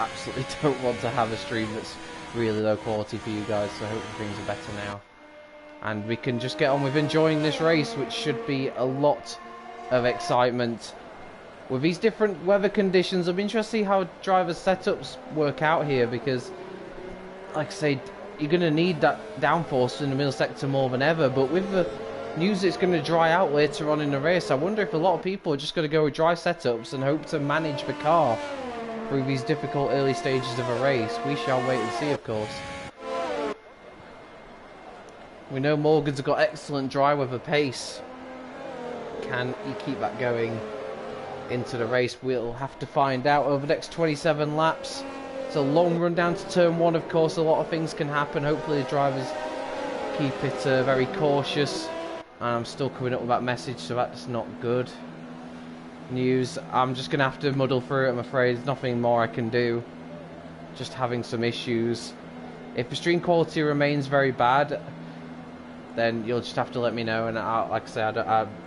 absolutely don't want to have a stream that's really low quality for you guys, so I hope things are better now. And we can just get on with enjoying this race, which should be a lot of excitement. With these different weather conditions, I'm interested to see how drivers' setups work out here, because, like I say, you're going to need that downforce in the middle sector more than ever, but with the news it's going to dry out later on in the race, I wonder if a lot of people are just going to go with dry setups and hope to manage the car through these difficult early stages of a race. We shall wait and see, of course. We know Morgan's got excellent dry weather pace. Can he keep that going into the race? We'll have to find out over the next 27 laps. It's a long run down to turn 1, of course. A lot of things can happen. Hopefully the drivers keep it very cautious. And I'm still coming up with that message, so that's not good news. I'm just going to have to muddle through it, I'm afraid. There's nothing more I can do. Just having some issues. If the stream quality remains very bad, then you'll just have to let me know. And like I said,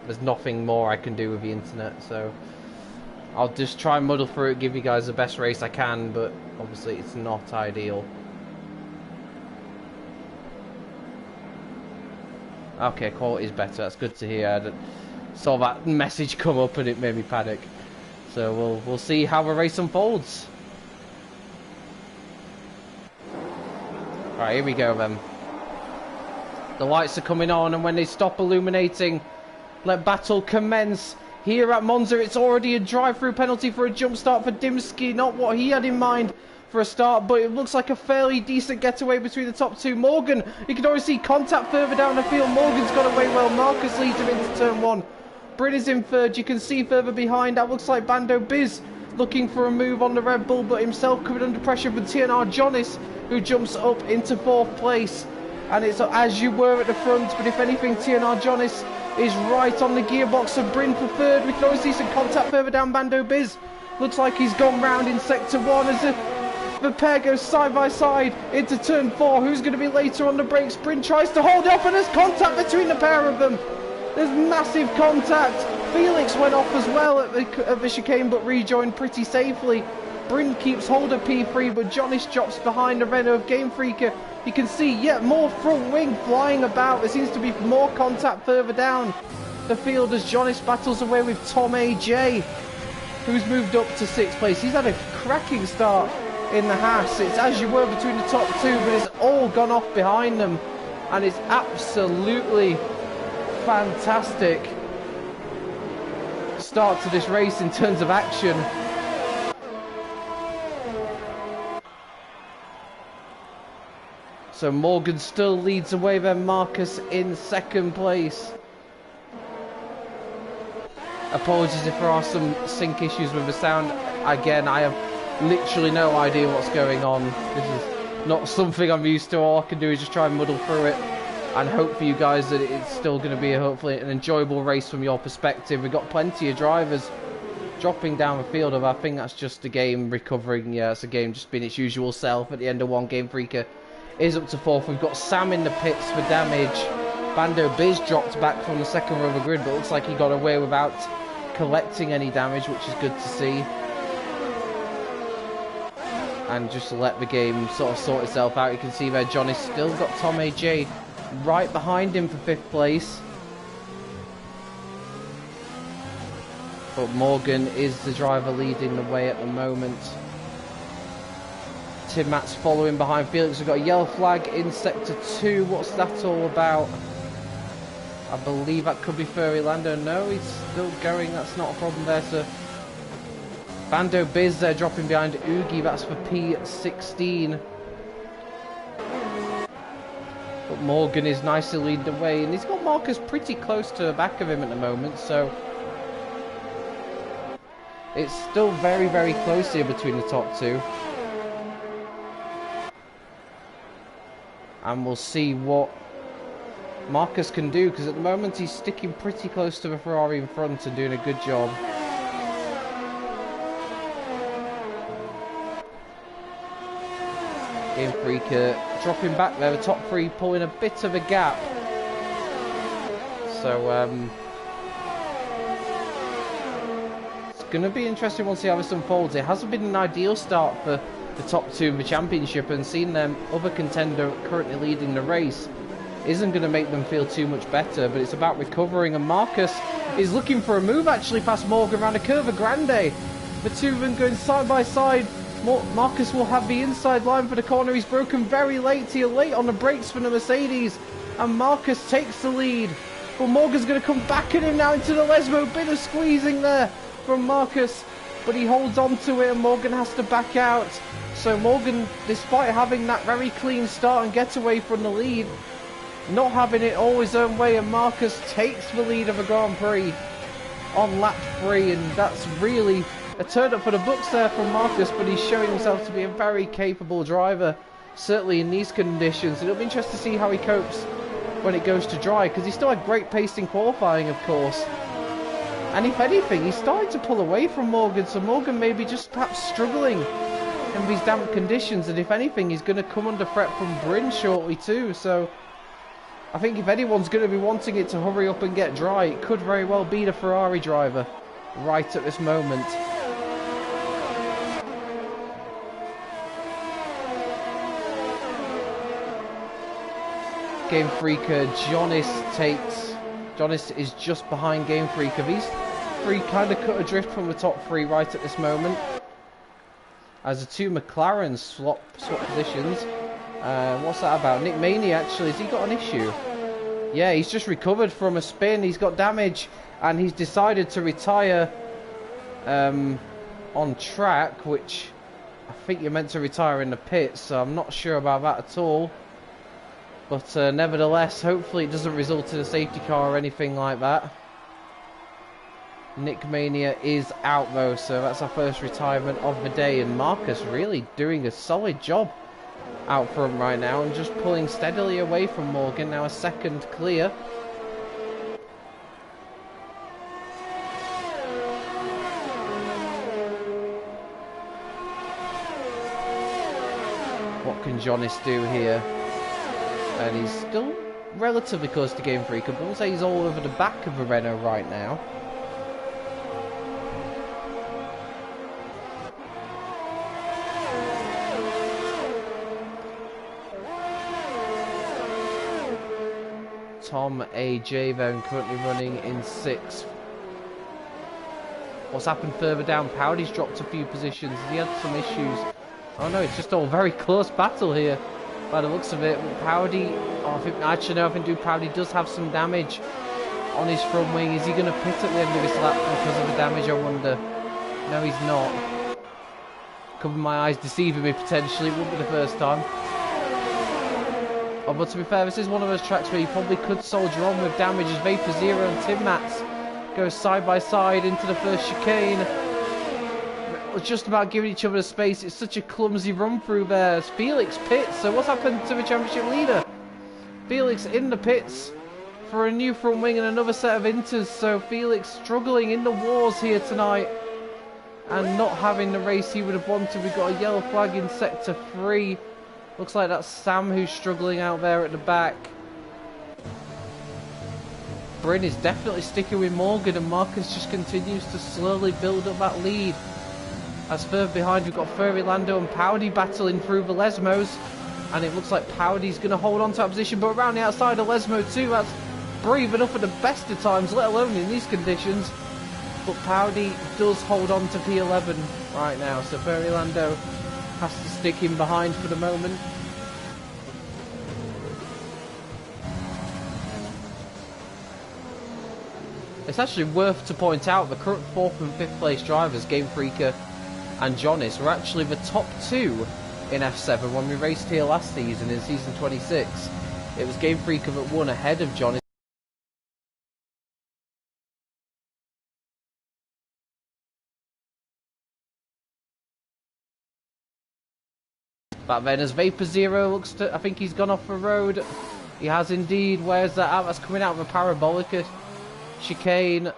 there's nothing more I can do with the internet, so I'll just try and muddle through it, give you guys the best race I can, but obviously it's not ideal. Okay, quality is better. That's good to hear. I saw that message come up and it made me panic. So we'll see how the race unfolds. Alright, here we go then. The lights are coming on, and when they stop illuminating, let battle commence. Here at Monza, it's already a drive-through penalty for a jump start for Dimsky. Not what he had in mind for a start, but it looks like a fairly decent getaway between the top two. Morgan, you can already see contact further down the field. Morgan's got away well. Marcus leads him into turn 1. Bryn is in third. You can see further behind, that looks like Bando Biz looking for a move on the Red Bull, but himself coming under pressure from TNR Jonas, who jumps up into 4th place. And it's as you were at the front, but if anything, TNR Jonas is right on the gearbox of Bryn for third. We can always see some contact further down Bando Biz. Looks like he's gone round in sector 1 as the pair goes side by side into turn 4. Who's going to be later on the brakes? Bryn tries to hold off, and there's contact between the pair of them. There's massive contact. Felix went off as well at the chicane, but rejoined pretty safely. Bryn keeps hold of P3, but Jonas drops behind the Renault of Game Freaker. You can see yet more front wing flying about. There seems to be more contact further down the field as Jonas battles away with Tom AJ, who's moved up to 6th place. He's had a cracking start in the Haas. It's as you were between the top two, but it's all gone off behind them. And it's absolutely fantastic start to this race in terms of action. So Morgan still leads away, then Marcus in 2nd place. Apologies if there are some sync issues with the sound. Again, I have literally no idea what's going on. This is not something I'm used to. All I can do is just try and muddle through it and hope for you guys that it's still going to be hopefully an enjoyable race from your perspective. We've got plenty of drivers dropping down the field. I think that's just the game recovering. Yeah, it's a game just being its usual self at the end of one. Game Freaker is up to 4th. We've got Sam in the pits for damage. Bando Biz dropped back from the 2nd row of the grid, but looks like he got away without collecting any damage, which is good to see. And just to let the game sort of sort itself out, you can see there Johnny's still got Tom AJ right behind him for 5th place. But Morgan is the driver leading the way at the moment. Tim Matt's following behind Felix. We've got a yellow flag in sector 2. What's that all about? I believe that could be Furry Lando. No, he's still going. That's not a problem there. So Bando Biz there dropping behind Oogie. That's for P16. But Morgan is nicely leading the way. And he's got Marcus pretty close to the back of him at the moment. So it's still very, very close here between the top two. And we'll see what Marcus can do, because at the moment he's sticking pretty close to the Ferrari in front and doing a good job. Game Freaker dropping back there, the top 3 pulling a bit of a gap. So it's going to be interesting. We'll see how this unfolds. It hasn't been an ideal start for the top two in the championship, and seeing them other contender currently leading the race isn't going to make them feel too much better, but it's about recovering. And Marcus is looking for a move actually past Morgan around a Curva Grande. The two of them going side by side. Marcus will have the inside line for the corner. He's broken very late here, late on the brakes for the Mercedes, and Marcus takes the lead. But Morgan's going to come back at him now into the Lesmo. Bit of squeezing there from Marcus, but he holds on to it and Morgan has to back out. So Morgan, despite having that very clean start and getaway from the lead, not having it all his own way, and Marcus takes the lead of the Grand Prix on lap 3, and that's really a turn up for the books there from Marcus, but he's showing himself to be a very capable driver, certainly in these conditions. It'll be interesting to see how he copes when it goes to dry, because he still had great pace in qualifying, of course. And if anything, he's starting to pull away from Morgan, so Morgan may be just perhaps struggling in these damp conditions, and if anything, he's going to come under threat from Bryn shortly too. So I think if anyone's going to be wanting it to hurry up and get dry, it could very well be the Ferrari driver right at this moment. Game Freaker, Jonas is just behind Game Freaker. These three kind of cut adrift from the top 3 right at this moment, as the two McLarens swap positions. What's that about? Nick Mania, actually, has he got an issue? Yeah, he's just recovered from a spin. He's got damage, and he's decided to retire on track, which I think you're meant to retire in the pits, so I'm not sure about that at all. But nevertheless, hopefully it doesn't result in a safety car or anything like that. Nick Mania is out though, so that's our first retirement of the day, and Marcus really doing a solid job out front right now and just pulling steadily away from Morgan. Now a second clear. What can Jonas do here? And he's still relatively close to Game Freak. I wouldn't say he's all over the back of the Renault right now. Tom AJ then currently running in 6th. What's happened further down? Powdy's dropped a few positions. He had some issues. Oh no, it's just all very close battle here by the looks of it. Powdy, I think Powdy does have some damage on his front wing. Is he going to pit at the end of his lap because of the damage, I wonder? No, he's not. Cover my eyes deceiving me potentially. It wouldn't be the first time. Oh, but to be fair, this is one of those tracks where you probably could soldier on with damage, as Vapor Zero and Tim Mats go side by side into the first chicane. Just about giving each other space. It's such a clumsy run through there as Felix pits. So what's happened to the championship leader? Felix in the pits for a new front wing and another set of inters. So Felix struggling in the wars here tonight and not having the race he would have wanted. We've got a yellow flag in sector 3. Looks like that's Sam who's struggling out there at the back. Bryn is definitely sticking with Morgan, and Marcus just continues to slowly build up that lead. As further behind, we've got Furry Lando and Powdy battling through the Lesmos, and it looks like Powdy's going to hold on to that position, but around the outside of Lesmo too, that's brave enough at the best of times, let alone in these conditions. But Powdy does hold on to P11 right now, so Furry Lando has to stick him behind for the moment. It's actually worth to point out the current 4th and 5th place drivers, Game Freaker and Jonas, were actually the top 2 in F7 when we raced here last season in season 26. It was Game Freaker that won ahead of Jonas. Back then as Vapor Zero looks to, I think he's gone off the road. He has indeed. Where's that out? That's coming out of a parabolic chicane.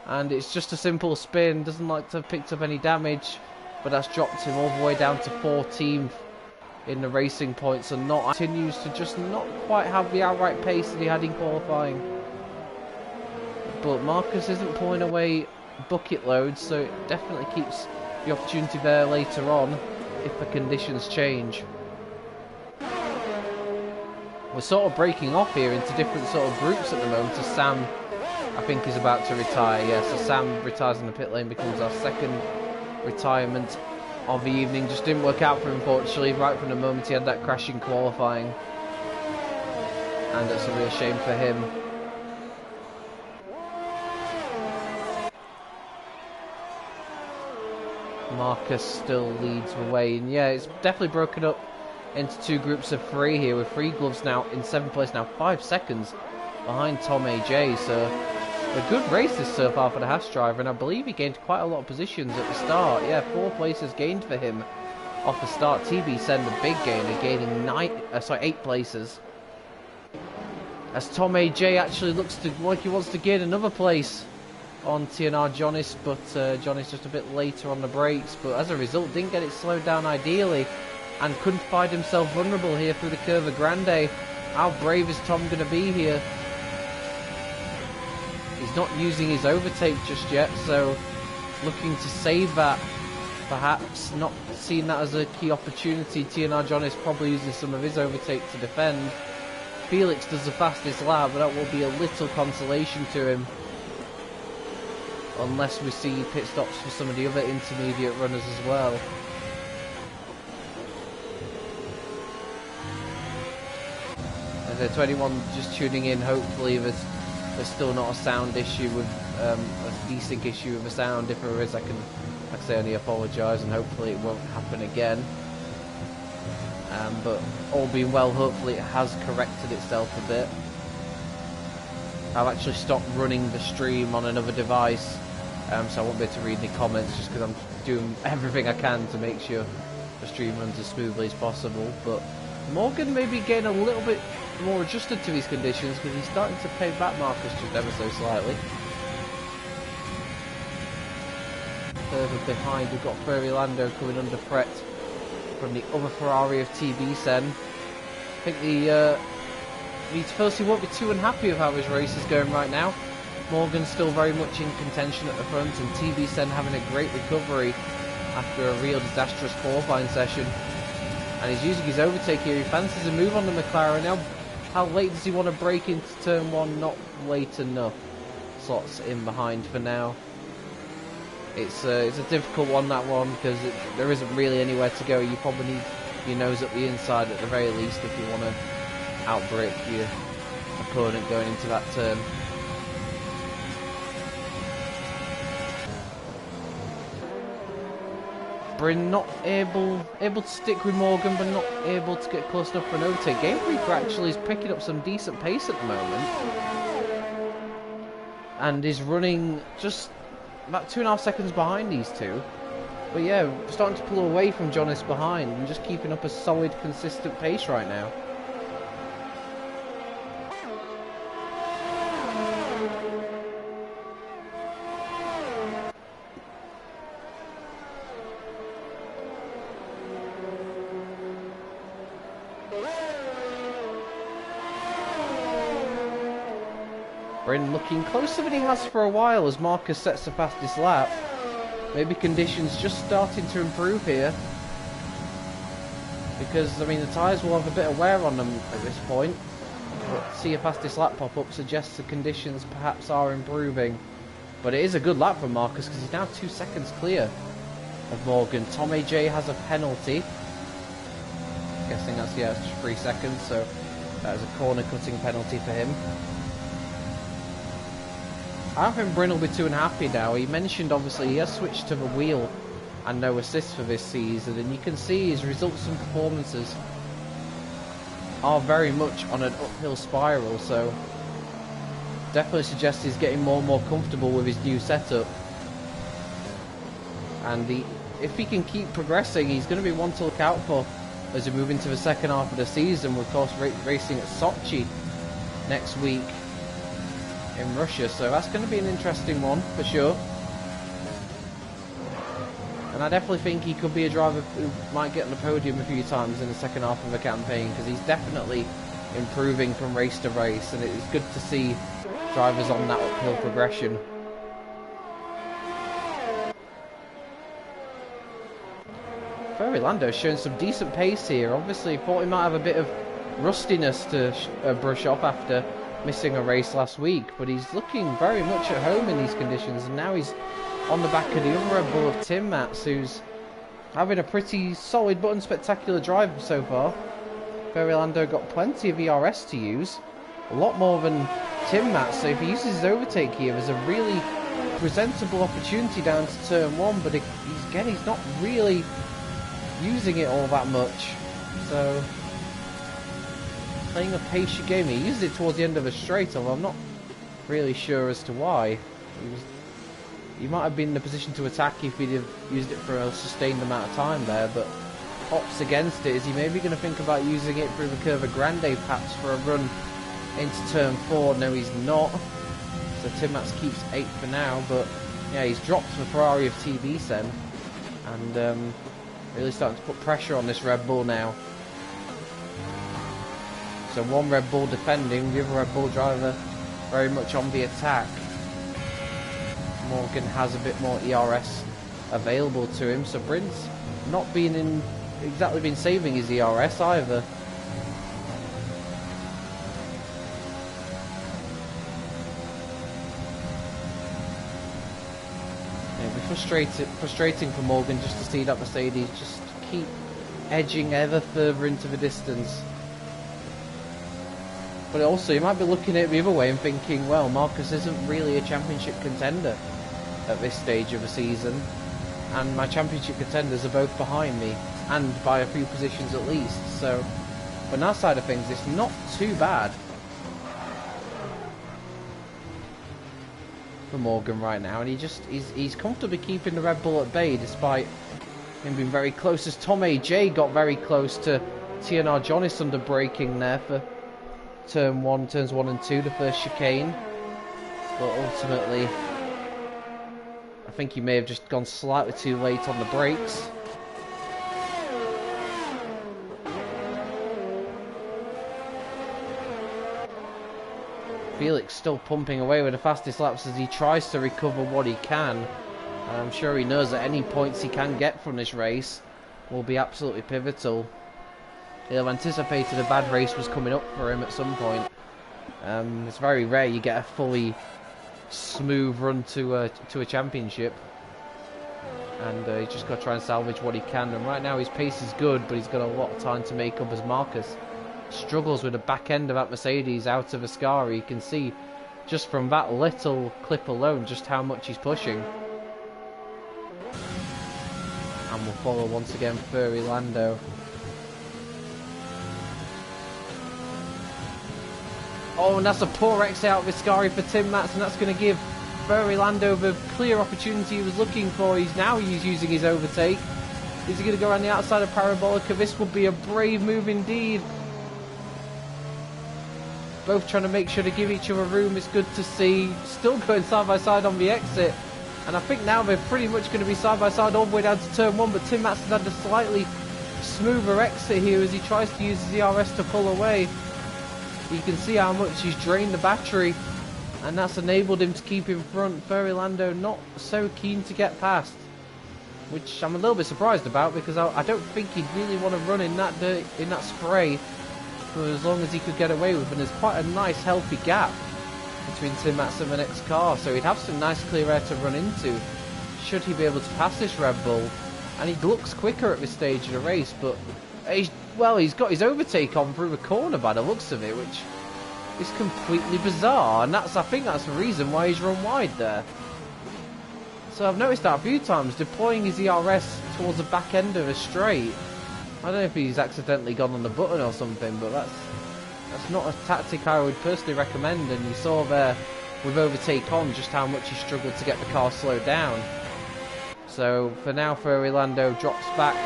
And it's just a simple spin. Doesn't like to have picked up any damage. But that's dropped him all the way down to 14th in the racing points. And not continues to just not quite have the outright pace that he had in qualifying. But Marcus isn't pulling away bucket loads. So it definitely keeps the opportunity there later on. if the conditions change. We're sort of breaking off here into different sort of groups at the moment. So Sam, I think, is about to retire. Yeah, so Sam retires in the pit lane, becomes our second retirement of the evening. Just didn't work out for him, unfortunately, right from the moment he had that crash in qualifying. And it's a real shame for him. Marcus still leads the way, and yeah, it's definitely broken up into two groups of three here, with three gloves now in 7th place, now 5 seconds behind Tom AJ. So a good race this so far for the Haas driver, and I believe he gained quite a lot of positions at the start. Yeah, 4 places gained for him off the start. TB Sen, the big gainer, gaining 8 places, as Tom AJ actually looks like he wants to gain another place on TNR Jonas, but Jonas just a bit later on the brakes, but as a result didn't get it slowed down ideally and couldn't find himself vulnerable here through the Curva Grande. How brave is Tom going to be here? He's not using his overtake just yet, so looking to save that, perhaps not seeing that as a key opportunity. TNR Jonas probably using some of his overtake to defend. Felix does the fastest lap, but that will be a little consolation to him, unless we see pit stops for some of the other intermediate runners as well. And to anyone just tuning in, hopefully there's still not a sound issue with a desync issue with the sound. If there is, I can, like I say, only apologise, and hopefully it won't happen again. But all being well, hopefully it has corrected itself a bit. I've actually stopped running the stream on another device, so I won't be able to read any comments, just because I'm doing everything I can to make sure the stream runs as smoothly as possible. But Morgan may be getting a little bit more adjusted to these conditions, because he's starting to pay back Marcus just ever so slightly. Further behind, we've got Ferrari Lando coming under threat from the other Ferrari of TB Sen. I think the first he won't be too unhappy with how his race is going right now. Morgan's still very much in contention at the front, and TB Sen having a great recovery after a real disastrous qualifying session. And he's using his overtake here. He fancies a move on the McLaren. Now, how late does he want to break into turn 1? Not late enough. Slots in behind for now. It's a difficult one, that one, because there isn't really anywhere to go. You probably need your nose up the inside at the very least if you want to outbrake your opponent going into that turn. Bryn not able to stick with Morgan, but not able to get close enough for an overtake. Game Reaper actually is picking up some decent pace at the moment, and is running just about 2.5 seconds behind these two. But yeah, starting to pull away from Jonas behind and just keeping up a solid, consistent pace right now. Bryn looking closer than he has for a while as Marcus sets the fastest lap. Maybe conditions just starting to improve here, because I mean the tyres will have a bit of wear on them at this point. But see a fastest lap pop up suggests the conditions perhaps are improving. But it is a good lap for Marcus, because he's now 2 seconds clear of Morgan. Tom AJ has a penalty. Guessing that's, yeah, it's 3 seconds, so that is a corner cutting penalty for him. I don't think Bryn will be too unhappy now. He mentioned obviously he has switched to the wheel and no assist for this season, and you can see his results and performances are very much on an uphill spiral, so definitely suggests he's getting more and more comfortable with his new setup. And if he can keep progressing, he's going to be one to look out for as we move into the second half of the season. We're of course racing at Sochi next week in Russia, so that's going to be an interesting one for sure. And I definitely think he could be a driver who might get on the podium a few times in the second half of the campaign, because he's definitely improving from race to race, and it is good to see drivers on that uphill progression. Ferry Lando's showing some decent pace here. Obviously, thought he might have a bit of rustiness to brush off after missing a race last week, but he's looking very much at home in these conditions, and now he's on the back of the other Red Bull of Tim Mats, who's having a pretty solid but unspectacular drive so far. Ferry Lando got plenty of ERS to use, a lot more than Tim Mats, so if he uses his overtake here, there's a really presentable opportunity down to turn 1, but he's not really using it all that much. So playing a patient game, he used it towards the end of a straight, although I'm not really sure as to why. He might have been in a position to attack if he'd have used it for a sustained amount of time there, but opts against it. Is he maybe going to think about using it through the Curva Grande perhaps for a run into turn 4? No, he's not. So Tim Mats keeps 8th for now, but yeah, he's dropped the Ferrari of TV Sen, and really starting to put pressure on this Red Bull now. So one Red Bull defending, the other Red Bull driver very much on the attack. Morgan has a bit more ERS available to him, so Bryn's not exactly been saving his ERS either. Frustrating for Morgan just to see that Mercedes just keep edging ever further into the distance. But also you might be looking at it the other way and thinking, well, Marcus isn't really a championship contender at this stage of the season, and my championship contenders are both behind me, and by a few positions at least. So on our side of things, it's not too bad for Morgan right now, and he's comfortably keeping the Red Bull at bay despite him being very close, as Tom AJ got very close to TNR Jonas under braking there for turns 1 and 2, the first chicane, but ultimately I think he may have just gone slightly too late on the brakes. Felix still pumping away with the fastest laps as he tries to recover what he can. I'm sure he knows that any points he can get from this race will be absolutely pivotal. He'll have anticipated a bad race was coming up for him at some point. It's very rare you get a fully smooth run to a championship, and he's just got to try and salvage what he can. And right now his pace is good, but he's got a lot of time to make up as Marcus struggles with the back end of that Mercedes out of Ascari. You can see just from that little clip alone just how much he's pushing. And we'll follow once again Ferry Lando. Oh, and that's a poor exit out of Ascari for Tim Mats, and that's going to give Ferry Lando the clear opportunity he was looking for. He's using his overtake. Is he going to go around the outside of Parabolica? This would be a brave move indeed. Both trying to make sure to give each other room. It's good to see. Still going side by side on the exit. And I think now they're pretty much going to be side by side all the way down to turn 1. But Tim Mats has had a slightly smoother exit here as he tries to use his ERS to pull away. You can see how much he's drained the battery, and that's enabled him to keep in front. Ferry Lando not so keen to get past, which I'm a little bit surprised about, because I don't think he'd really want to run in that dirt, in that spray, for as long as he could get away with. And there's quite a nice healthy gap between Tim Mats and the next car, so he'd have some nice clear air to run into should he be able to pass this Red Bull. And he looks quicker at this stage of the race, but he's got his overtake on through the corner by the looks of it, which is completely bizarre, and I think that's the reason why he's run wide there. So I've noticed that a few times, deploying his ERS towards the back end of a straight. I don't know if he's accidentally gone on the button or something, but that's not a tactic I would personally recommend. And you saw there with overtake on just how much he struggled to get the car slowed down. So for now, Ferry Lando drops back,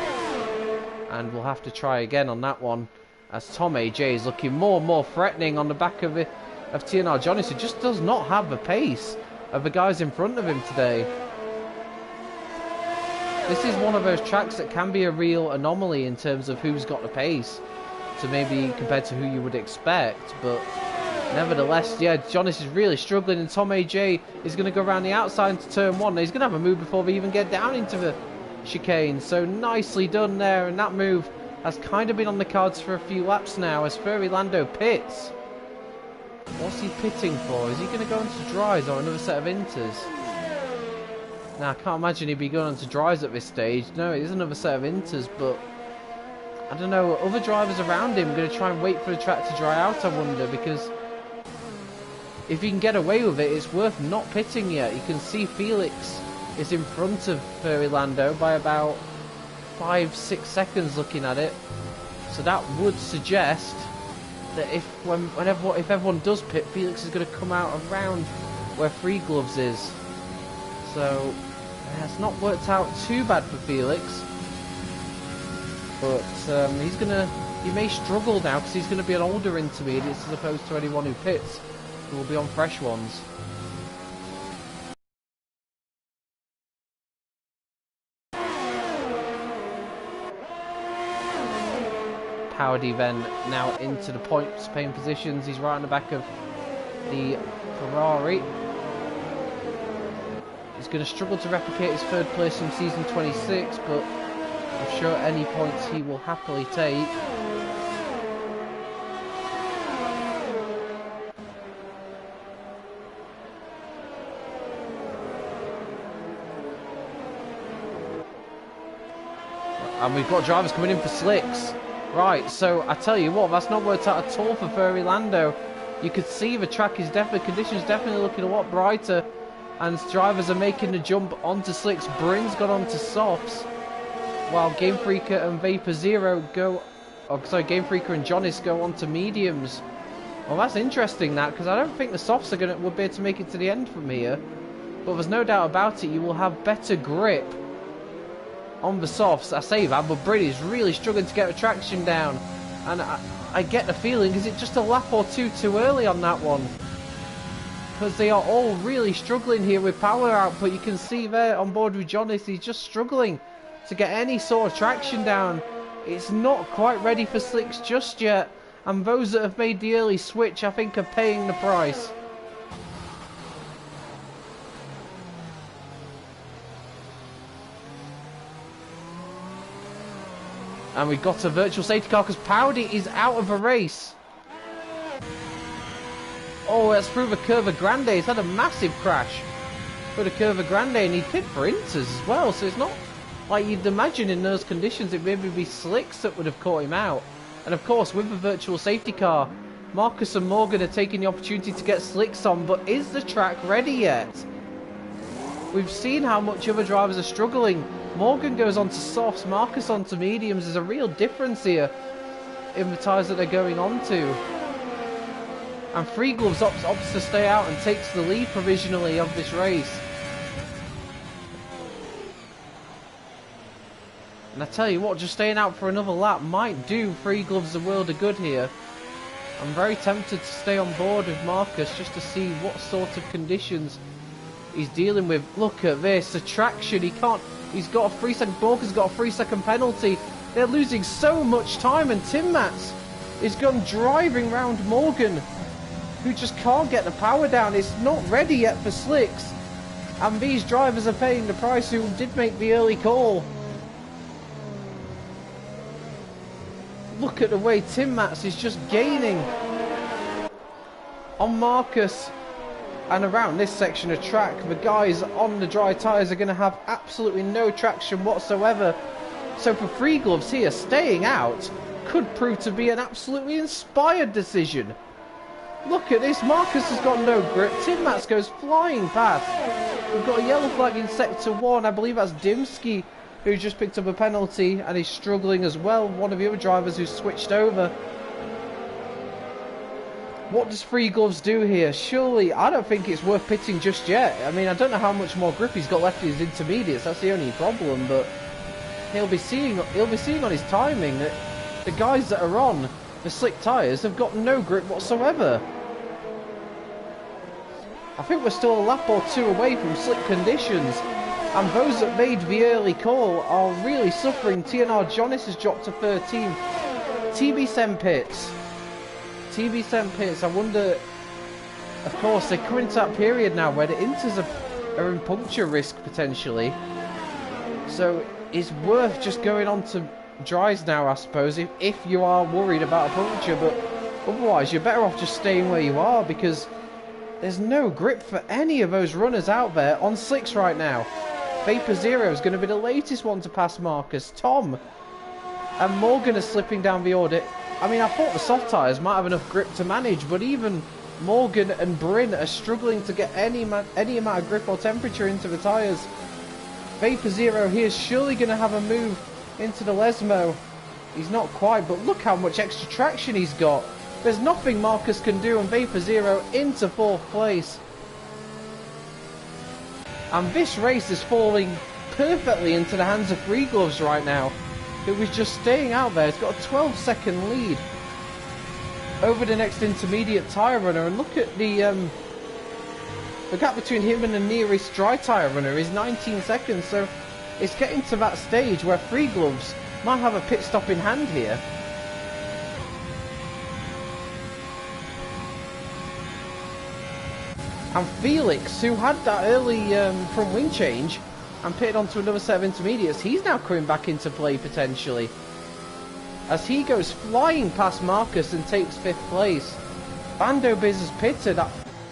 and we'll have to try again on that one, as Tom AJ is looking more and more threatening on the back of TNR Jonas, who just does not have the pace of the guys in front of him today. This is one of those tracks that can be a real anomaly in terms of who's got the pace, to maybe compared to who you would expect, but nevertheless, yeah, Jonas is really struggling, and Tom AJ is going to go around the outside into turn 1. He's going to have a move before they even get down into chicane. So nicely done there, and that move has kind of been on the cards for a few laps now as Furry Lando pits. What's he pitting for? Is he going to go into dries or another set of inters? Now, I can't imagine he'd be going into dries at this stage. No, it is another set of inters, but I don't know, other drivers around him are going to try and wait for the track to dry out, I wonder, because if he can get away with it, it's worth not pitting yet. You can see Felix is in front of Furry Lando by about 5-6 seconds looking at it. So that would suggest that if everyone does pit, Felix is going to come out around where Free Gloves is. So it's not worked out too bad for Felix, but he may struggle now because he's going to be an older intermediate as opposed to anyone who pits who will be on fresh ones. Howdy then now into the points paying positions. He's right on the back of the Ferrari. He's going to struggle to replicate his third place from season 26, but I'm sure any points he will happily take. And we've got drivers coming in for slicks. Right, so I tell you what, that's not worked out at all for Furry Lando. You could see the track is conditions definitely looking a lot brighter, and drivers are making the jump onto slicks. Bryn's got onto softs, while Game Freaker and Vapor Zero Game Freaker and Jonas go onto mediums. Well, that's interesting, that, because I don't think the softs will be able to make it to the end from here. But there's no doubt about it, you will have better grip on the softs. I say that, but Bryn is really struggling to get the traction down, and I get the feeling, is it just a lap or two too early on that one? Because they are all really struggling here with power output. You can see there on board with Jonas, he's just struggling to get any sort of traction down. It's not quite ready for slicks just yet, and those that have made the early switch, I think, are paying the price. And we've got a virtual safety car because Powdy is out of a race. Oh, that's through the Curva Grande. He's had a massive crash through the Curva Grande, and he hit for inters as well. So it's not like you'd imagine in those conditions it maybe be slicks that would have caught him out. And of course, with the virtual safety car, Marcus and Morgan are taking the opportunity to get slicks on. But is the track ready yet? We've seen how much other drivers are struggling. Morgan goes on to softs, Marcus onto mediums. There's a real difference here in the tyres that they're going on to. And Free Gloves opts to stay out and takes the lead provisionally of this race. And I tell you what, just staying out for another lap might do Free Gloves the world of good here. I'm very tempted to stay on board with Marcus just to see what sort of conditions he's dealing with. Look at this, the traction, he's got a 3 second, Borka's got a 3 second penalty. They're losing so much time, and Tim Mats is gone driving round Morgan, who just can't get the power down. It's not ready yet for slicks, and these drivers are paying the price who did make the early call. Look at the way Tim Mats is just gaining on Marcus. And around this section of track, the guys on the dry tyres are going to have absolutely no traction whatsoever. So for Free Gloves here, staying out could prove to be an absolutely inspired decision. Look at this, Marcus has got no grip, Tim Mats goes flying past. We've got a yellow flag in sector 1, I believe that's Dimsky, who just picked up a penalty and is struggling as well, one of the other drivers who switched over. What does Free Gloves do here? Surely, I don't think it's worth pitting just yet. I mean, I don't know how much more grip he's got left in his intermediates. That's the only problem. But he'll be seeing on his timing that the guys that are on the slick tyres have got no grip whatsoever. I think we're still a lap or two away from slick conditions, and those that made the early call are really suffering. TNR Jonas has dropped to 13. TB Sen pits. TV Sen pits, I wonder, of course, they're coming to that period now where the inters are in puncture risk potentially. So it's worth just going on to dries now, I suppose, if you are worried about a puncture, but otherwise you're better off just staying where you are, because there's no grip for any of those runners out there on slicks right now. Vapor Zero is going to be the latest one to pass Marcus. Tom and Morgan are slipping down the order. I mean, I thought the soft tyres might have enough grip to manage, but even Morgan and Bryn are struggling to get any amount of grip or temperature into the tyres. Vapor Zero here is surely going to have a move into the Lesmo. He's not quite, but look how much extra traction he's got. There's nothing Marcus can do, and Vapor Zero into 4th place. And this race is falling perfectly into the hands of Free Gloves right now, who was just staying out there. He's got a 12-second lead over the next intermediate tyre runner, and look at the gap between him and the nearest dry tyre runner is 19 seconds, so it's getting to that stage where Free Gloves might have a pit stop in hand here. And Felix, who had that early front wing change and pitted onto another set of intermediates, he's now coming back into play potentially, as he goes flying past Marcus and takes 5th place. Bando Biz has pitted.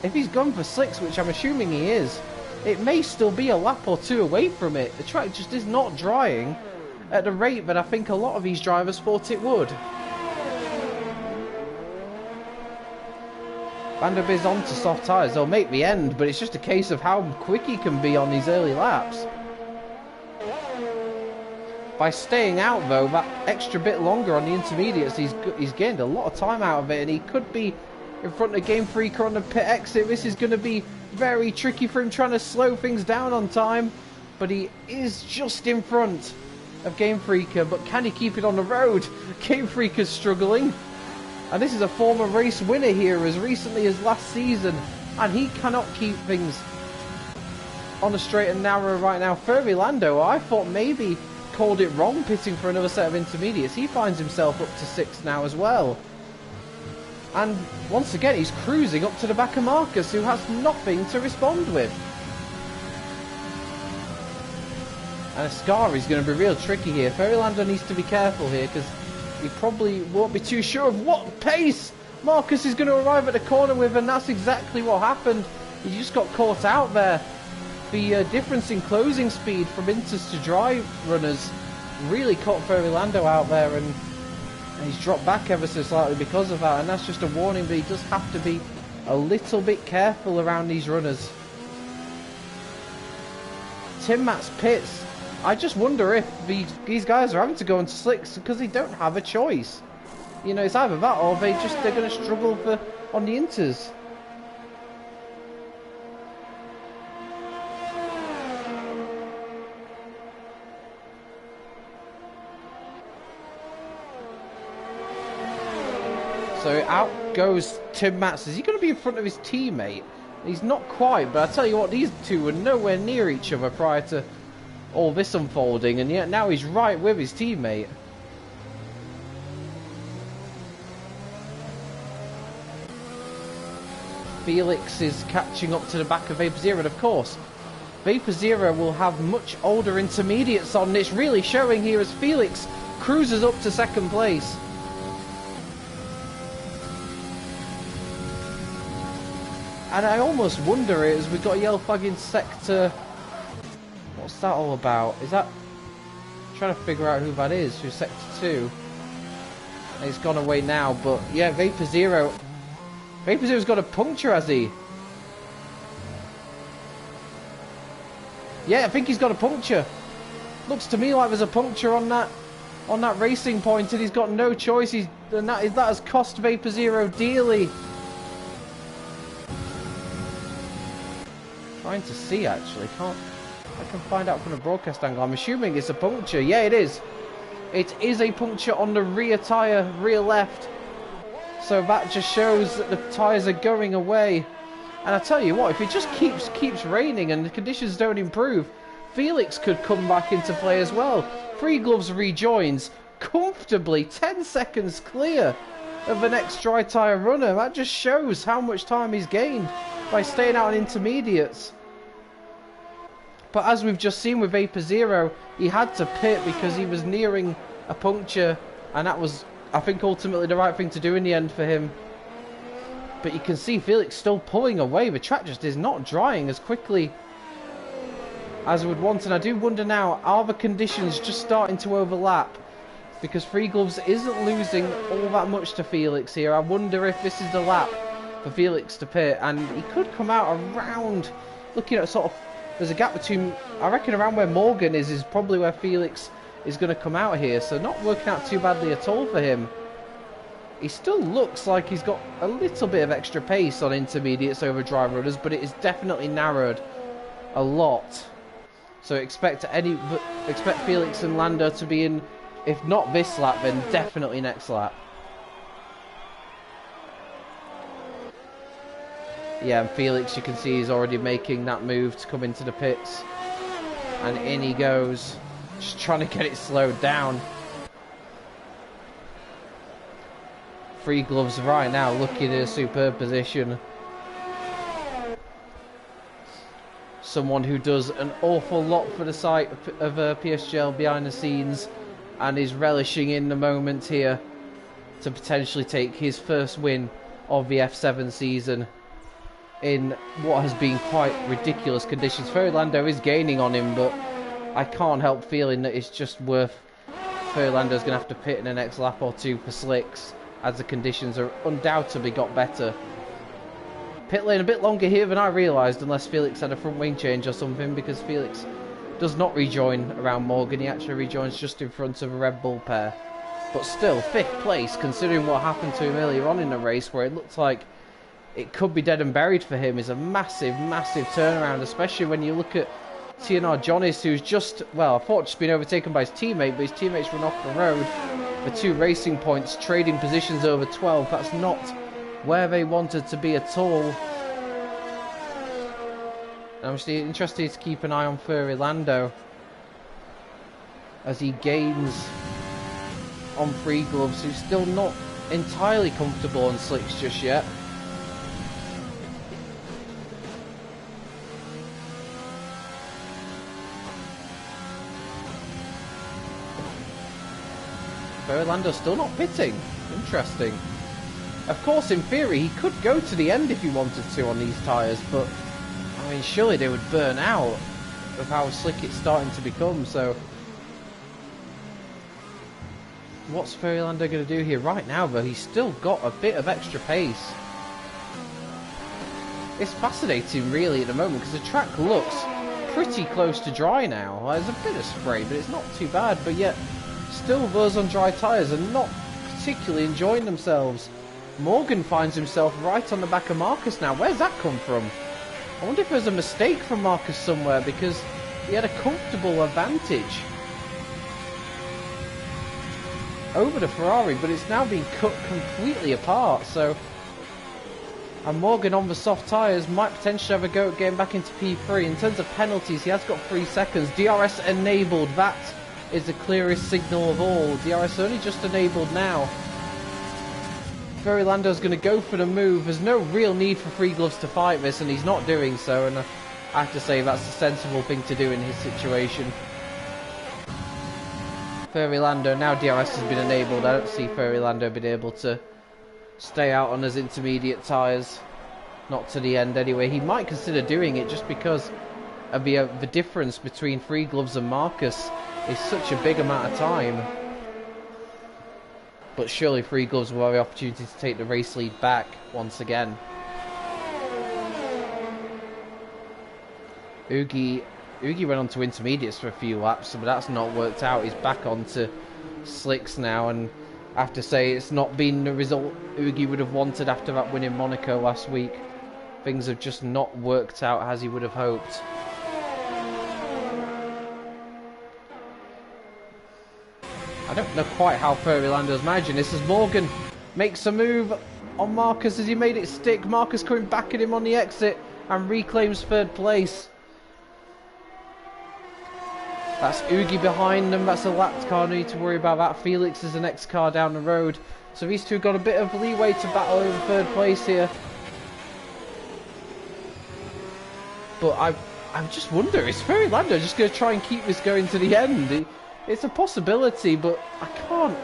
If he's gone for slicks, which I'm assuming he is, it may still be a lap or two away from it. The track just is not drying at the rate that I think a lot of these drivers thought it would. Bando Biz onto soft tyres. They'll make the end, but it's just a case of how quick he can be on these early laps. By staying out, though, that extra bit longer on the intermediates, he's gained a lot of time out of it, and he could be in front of Game Freaker on the pit exit. This is going to be very tricky for him, trying to slow things down on time, but he is just in front of Game Freaker. But can he keep it on the road? Game Freaker's struggling, and this is a former race winner here as recently as last season, and he cannot keep things on the straight and narrow right now. Furby Lando, I thought maybe called it wrong pitting for another set of intermediates. He finds himself up to 6th now as well, and once again he's cruising up to the back of Marcus, who has nothing to respond with. And Ascari is going to be real tricky here. Furby Lando needs to be careful here, because he probably won't be too sure of what pace Marcus is going to arrive at the corner with, and that's exactly what happened. He just got caught out there. The difference in closing speed from inters to dry runners really caught Furby Lando out there, and he's dropped back ever so slightly because of that, and that's just a warning that he does have to be a little bit careful around these runners. Tim Matt's pits. I just wonder if these guys are having to go into slicks because they don't have a choice. You know, it's either that or they're going to struggle on the inters. So out goes Tim Matz. Is he going to be in front of his teammate? He's not quite, but I tell you what, these two were nowhere near each other prior to all this unfolding, and yet now he's right with his teammate. Felix is catching up to the back of Vapor Zero, and of course, Vapor Zero will have much older intermediates on. It's really showing here as Felix cruises up to 2nd place. And I almost wonder, as we've got a yellow flag in sector, what's that all about? Is that, I'm trying to figure out who that is, who's sector 2. He's gone away now, but yeah, Vapor Zero's got a puncture, has he? Yeah, I think he's got a puncture. Looks to me like there's a puncture on that racing point, and he's got no choice. And that has cost Vapor Zero dearly. Trying to see, actually, I can find out from the broadcast angle. I'm assuming it's a puncture. Yeah, it is. It is a puncture on the rear tyre, rear left. So that just shows that the tyres are going away. And I tell you what, if it just keeps raining and the conditions don't improve, Felix could come back into play as well. Free Gloves rejoins comfortably, 10 seconds clear of the next dry tyre runner. That just shows how much time he's gained by staying out on intermediates. But as we've just seen with Vapor Zero, he had to pit because he was nearing a puncture, and that was, I think, ultimately the right thing to do in the end for him. But you can see Felix still pulling away. The track just is not drying as quickly as would want, and I do wonder now, are the conditions just starting to overlap? Because Free Gloves isn't losing all that much to Felix here. I wonder if this is the lap for Felix to pit, and he could come out around, looking at sort of, there's a gap between, I reckon around where Morgan is probably where Felix is going to come out here, so not working out too badly at all for him. He still looks like he's got a little bit of extra pace on intermediates over dry runners, but it is definitely narrowed a lot. So expect Felix and Lando to be in, if not this lap, then definitely next lap. Yeah, and Felix, you can see he's already making that move to come into the pits. And in he goes, just trying to get it slowed down. Free Gloves right now looking in a superb position. Someone who does an awful lot for the site of PSGL behind the scenes and is relishing in the moment here to potentially take his first win of the F7 season in what has been quite ridiculous conditions. Lando is gaining on him, but I can't help feeling that it's just worth Lando's going to have to pit in the next lap or two for slicks, as the conditions are undoubtedly got better. Pit lane a bit longer here than I realised, unless Felix had a front wing change or something, because Felix does not rejoin around Morgan. He actually rejoins just in front of a Red Bull pair. But still, 5th place, considering what happened to him earlier on in the race, where it looked like it could be dead and buried for him, is a massive, massive turnaround, especially when you look at TNR Johnnis, who's just, well, I thought just been overtaken by his teammate, but his teammate's run off the road for 2 racing points, trading positions over 12. That's not where they wanted to be at all. And I'm just interested to keep an eye on Furry Lando as he gains on Free Gloves, who's still not entirely comfortable on slicks just yet. Furry Lando's still not pitting. Interesting. Of course, in theory, he could go to the end if he wanted to on these tyres, but I mean, surely they would burn out of how slick it's starting to become, so what's Furry Lando going to do here right now, though? He's still got a bit of extra pace. It's fascinating, really, at the moment, because the track looks pretty close to dry now. There's a bit of spray, but it's not too bad, but yet still those on dry tyres are not particularly enjoying themselves. Morgan finds himself right on the back of Marcus now. Where's that come from? I wonder if there's a mistake from Marcus somewhere, because he had a comfortable advantage over the Ferrari, but it's now been cut completely apart. So, and Morgan on the soft tyres might potentially have a go at getting back into P3. In terms of penalties, he has got 3 seconds. DRS enabled. That is the clearest signal of all. DRS only just enabled now. Furry Lando's going to go for the move. There's no real need for Free Gloves to fight this, and he's not doing so, and I have to say that's a sensible thing to do in his situation. Furry Lando, now DRS has been enabled. I don't see Furry Lando being able to stay out on his intermediate tyres. Not to the end anyway. He might consider doing it just because of the difference between Free Gloves and Marcus is such a big amount of time. But surely Free Gloves will have the opportunity to take the race lead back once again. Oogie went on to intermediates for a few laps, but that's not worked out. He's back onto slicks now, and I have to say it's not been the result Oogie would have wanted after that win in Monaco last week. Things have just not worked out as he would have hoped. I don't know quite how Furry Lando's managing this as Morgan makes a move on Marcus as he made it stick. Marcus coming back at him on the exit and reclaims 3rd place. That's Oogie behind them. That's a lapped car. No need to worry about that. Felix is the next car down the road. So these two got a bit of leeway to battle over 3rd place here. But I just wonder, is Lando just going to try and keep this going to the end? It's a possibility, but I can't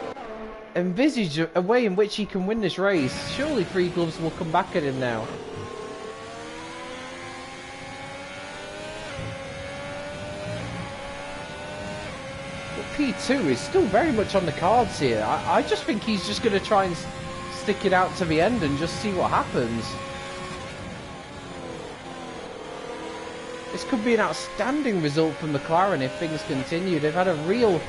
envisage a way in which he can win this race. Surely Free Gloves will come back at him now. But P2 is still very much on the cards here. I just think he's just going to try and stick it out to the end and just see what happens. This could be an outstanding result for McLaren if things continue. They've had a real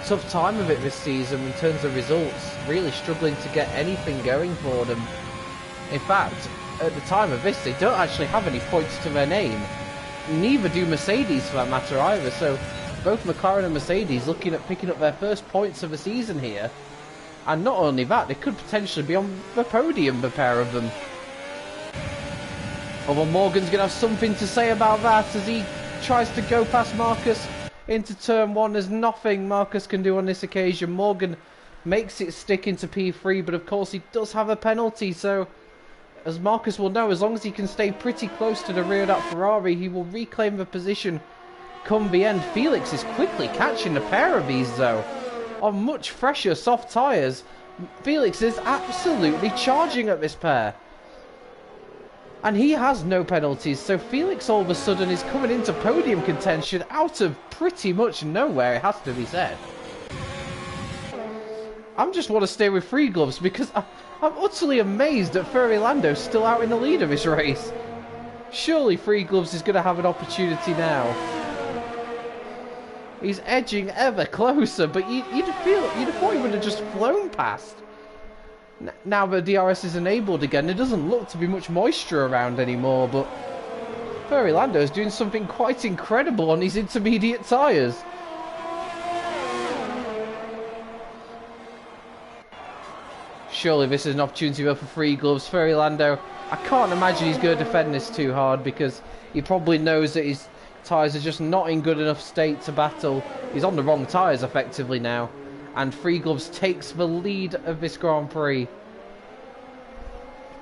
tough time of it this season in terms of results, really struggling to get anything going for them. In fact, at the time of this, they don't actually have any points to their name. Neither do Mercedes for that matter either, so both McLaren and Mercedes looking at picking up their first points of the season here. And not only that, they could potentially be on the podium, the pair of them. Although Morgan's going to have something to say about that as he tries to go past Marcus into turn 1. There's nothing Marcus can do on this occasion. Morgan makes it stick into P3, but of course he does have a penalty, so as Marcus will know, as long as he can stay pretty close to the rear of that Ferrari, he will reclaim the position come the end. Felix is quickly catching the pair of these though, on much fresher soft tyres. Felix is absolutely charging at this pair. And he has no penalties, so Felix all of a sudden is coming into podium contention out of pretty much nowhere, it has to be said. I just want to stay with Free Gloves because I'm utterly amazed that Lando still out in the lead of this race. Surely Free Gloves is going to have an opportunity now. He's edging ever closer, but you'd have thought he would have just flown past. Now that DRS is enabled again, there doesn't look to be much moisture around anymore, but Lando is doing something quite incredible on these intermediate tyres. Surely this is an opportunity for Free Gloves. Lando, I can't imagine he's going to defend this too hard because he probably knows that his tyres are just not in good enough state to battle. He's on the wrong tyres effectively now. And Free Gloves takes the lead of this Grand Prix.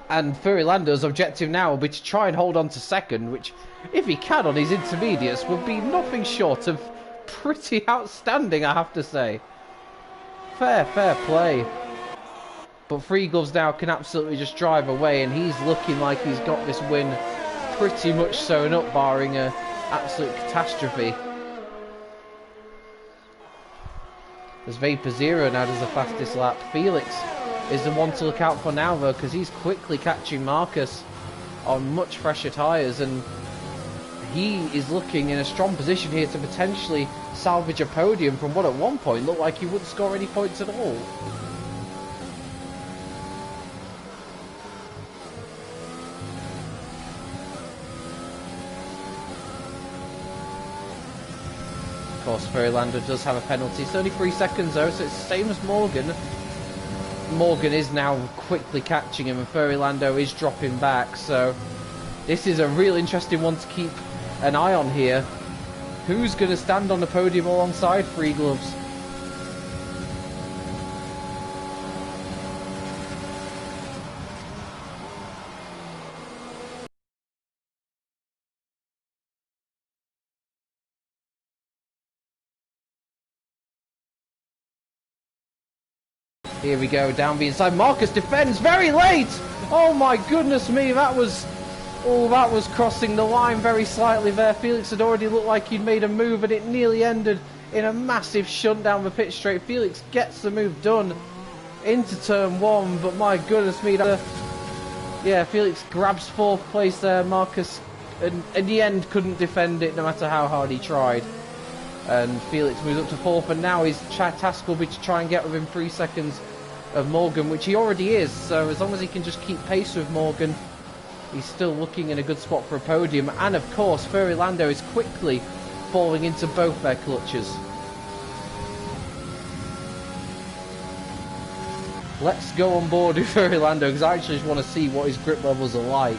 And Lando's objective now will be to try and hold on to second, which, if he can on his intermediates, would be nothing short of pretty outstanding, I have to say. Fair play. But Free Gloves now can absolutely just drive away, and he's looking like he's got this win pretty much sewn up, barring an absolute catastrophe. As Vapor Zero now does the fastest lap. Felix is the one to look out for now though, because he's quickly catching Marcus on much fresher tyres, and he is looking in a strong position here to potentially salvage a podium from what at one point looked like he wouldn't score any points at all. Of course, Lando does have a penalty. It's only 3 seconds though, so it's the same as Morgan. Morgan is now quickly catching him, and Lando is dropping back. So this is a real interesting one to keep an eye on here. Who's going to stand on the podium alongside Free Gloves? Here we go, down the inside. Marcus defends very late. Oh my goodness me, that was crossing the line very slightly there. Felix had already looked like he'd made a move, and it nearly ended in a massive shunt down the pit straight. Felix gets the move done into turn 1, but my goodness me, yeah, Felix grabs 4th place there. Marcus, in the end, couldn't defend it no matter how hard he tried. And Felix moves up to 4th, and now his task will be to try and get within 3 seconds of Morgan, which he already is. So as long as he can just keep pace with Morgan, he's still looking in a good spot for a podium. And of course, Lando is quickly falling into both their clutches. Let's go on board with Lando, because I actually just want to see what his grip levels are like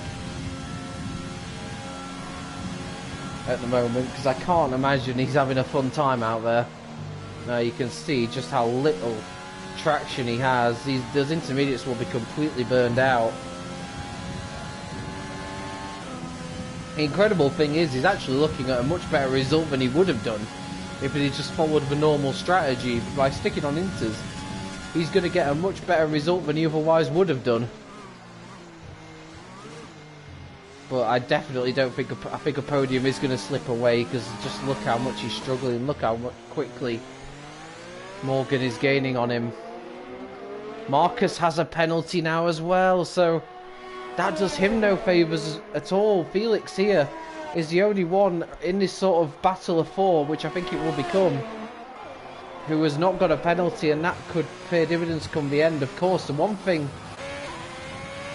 at the moment, because I can't imagine he's having a fun time out there. Now you can see just how little traction he has. Those intermediates will be completely burned out. The incredible thing is, he's actually looking at a much better result than he would have done if he just followed the normal strategy by sticking on inters. He's going to get a much better result than he otherwise would have done. But I definitely don't think I think a podium is going to slip away, because just look how much he's struggling. Look how much quickly Morgan is gaining on him. Marcus has a penalty now as well, so that does him no favours at all. Felix here is the only one in this sort of battle of four, which I think it will become, who has not got a penalty, and that could pay dividends come the end. Of course, the one thing,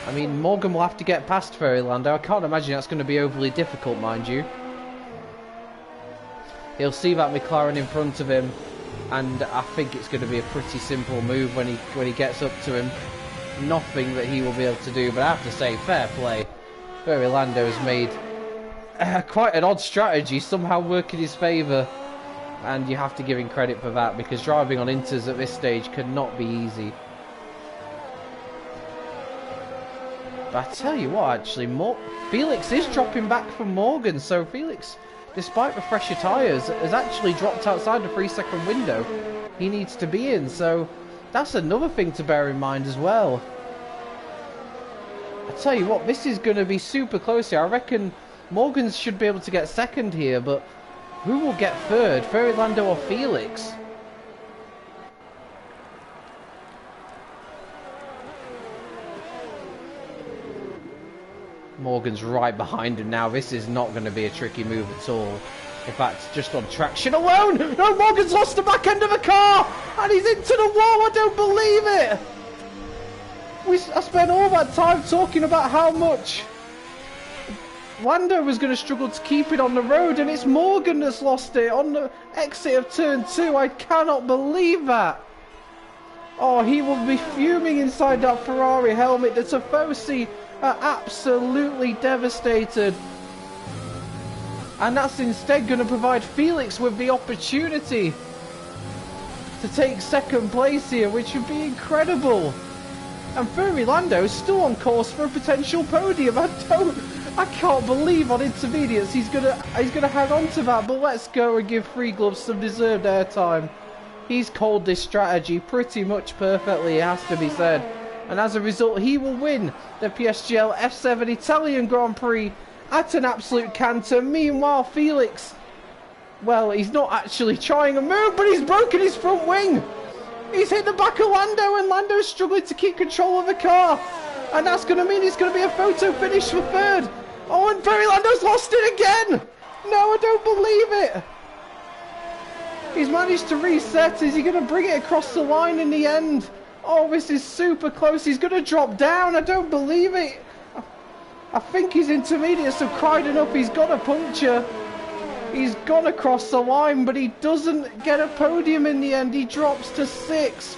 I mean, Morgan will have to get past Fairylander. I can't imagine that's going to be overly difficult, mind you. He'll see that McLaren in front of him, and I think it's going to be a pretty simple move when he gets up to him. Nothing that he will be able to do, but I have to say, fair play. Fairylander has made quite an odd strategy somehow work in his favour, and you have to give him credit for that, because driving on inters at this stage cannot be easy. But I tell you what, actually, Felix is dropping back from Morgan, so Felix, despite the fresher tyres, has actually dropped outside the 3-second window he needs to be in, so that's another thing to bear in mind as well. I tell you what, this is going to be super close here. I reckon Morgan should be able to get second here, but who will get third, Fairylander or Felix? Morgan's right behind him now. This is not going to be a tricky move at all. In fact, just on traction alone. No, Morgan's lost the back end of the car, and he's into the wall. I don't believe it. I spent all that time talking about how much Lando was going to struggle to keep it on the road, and it's Morgan that's lost it on the exit of turn 2. I cannot believe that. Oh, he will be fuming inside that Ferrari helmet. The Tifosi are absolutely devastated, and that's instead going to provide Felix with the opportunity to take second place here, which would be incredible. And Fairylander is still on course for a potential podium. I can't believe on intermediates he's gonna hang on to that. But let's go and give Free Gloves some deserved airtime. He's called this strategy pretty much perfectly, it has to be said. And as a result, he will win the PSGL F7 Italian Grand Prix at an absolute canter. Meanwhile, Felix, well, he's not actually trying a move, but he's broken his front wing. He's hit the back of Lando, and Lando's struggling to keep control of the car. And that's going to mean it's going to be a photo finish for third. Oh, and Fairylander's lost it again. No, I don't believe it. He's managed to reset. Is he going to bring it across the line in the end? Oh, this is super close. He's going to drop down. I don't believe it. I think his intermediates have cried enough. He's got a puncture. He's gone across the line, but he doesn't get a podium in the end. He drops to 6th.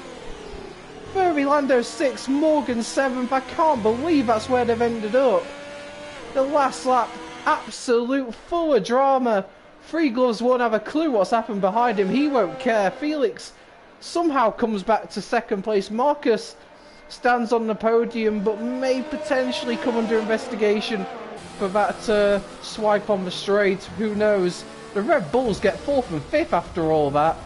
Fairylander 6th, Morgan 7th. I can't believe that's where they've ended up. The last lap, absolute full of drama. Free Gloves won't have a clue what's happened behind him. He won't care. Felix somehow comes back to second place. Marcus stands on the podium, but may potentially come under investigation for that swipe on the straight. Who knows? The Red Bulls get 4th and 5th after all that.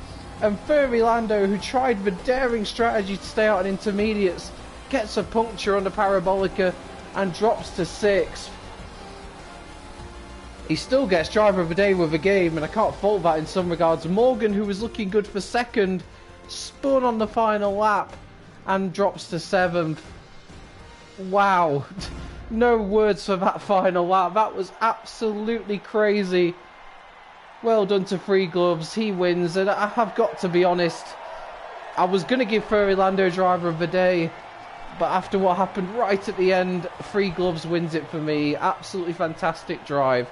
And Fairylander, who tried the daring strategy to stay out in intermediates, gets a puncture on the Parabolica and drops to 6th. He still gets driver of the day with the game, and I can't fault that in some regards. Morgan, who was looking good for second, spun on the final lap and drops to 7th. Wow. No words for that final lap. That was absolutely crazy. Well done to Free Gloves. He wins, and I have got to be honest, I was going to give Fairylander driver of the day, but after what happened right at the end, Free Gloves wins it for me. Absolutely fantastic drive.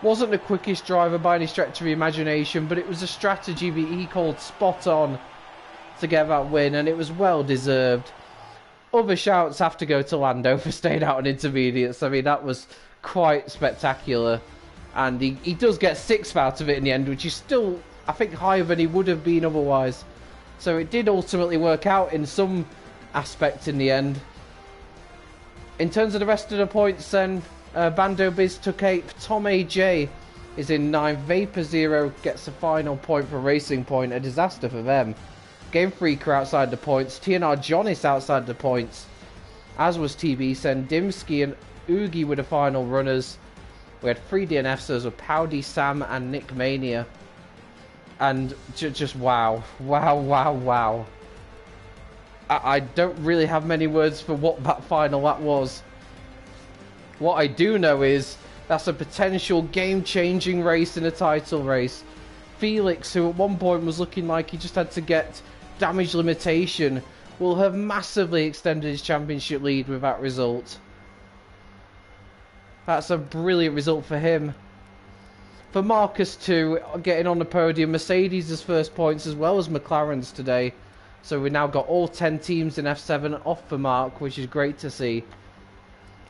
Wasn't the quickest driver by any stretch of the imagination, but it was a strategy that he called spot on to get that win, and it was well deserved. Other shouts have to go to Lando for staying out on intermediates. I mean, that was quite spectacular. And he does get 6th out of it in the end, which is still, I think, higher than he would have been otherwise. So it did ultimately work out in some aspect in the end. In terms of the rest of the points then, Bando Biz took 8th. Tom AJ is in 9th. Vapor Zero gets the final point for Racing Point. A disaster for them. Game Freaker outside the points. TNR Jonis outside the points. As was TB Sen. Dimsky and Oogie were the final runners. We had 3 DNFs with Powdy, Sam and Nick Mania. And just wow. Wow. I don't really have many words for what that final lap was. What I do know is that's a potential game-changing race in a title race. Felix, who at one point was looking like he just had to get damage limitation, will have massively extended his championship lead with that result. That's a brilliant result for him. For Marcus too, getting on the podium, Mercedes' first points as well as McLaren's today. So we now got all 10 teams in F7 off for Mark, which is great to see.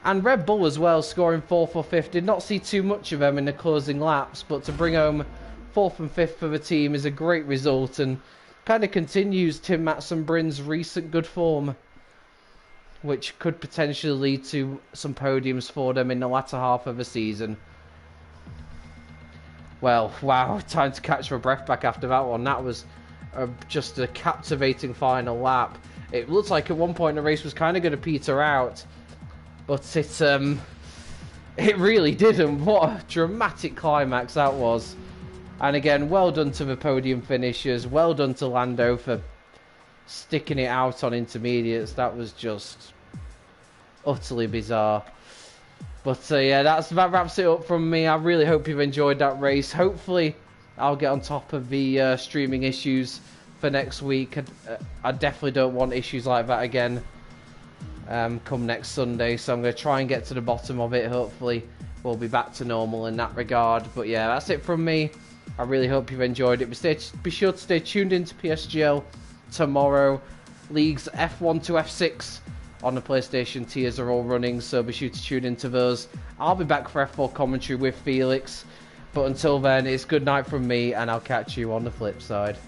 And Red Bull as well, scoring 4th or 5th. Did not see too much of them in the closing laps, but to bring home 4th and 5th for the team is a great result and kind of continues Tim Matson-Brin's recent good form, which could potentially lead to some podiums for them in the latter half of the season. Well, wow, time to catch my breath back after that one. That was just a captivating final lap. It looked like at one point the race was kind of going to peter out, but it really didn't. What a dramatic climax that was. And again, well done to the podium finishers. Well done to Lando for sticking it out on intermediates. That was just utterly bizarre. But yeah, that wraps it up from me. I really hope you've enjoyed that race. Hopefully, I'll get on top of the streaming issues for next week. I definitely don't want issues like that again come next Sunday. So I'm going to try and get to the bottom of it. Hopefully, we'll be back to normal in that regard. But yeah, that's it from me. I really hope you've enjoyed it. Be sure to stay tuned into PSGL tomorrow. Leagues F1 to F6 on the PlayStation tiers are all running, so be sure to tune into those. I'll be back for F4 commentary with Felix. But until then, it's good night from me, and I'll catch you on the flip side.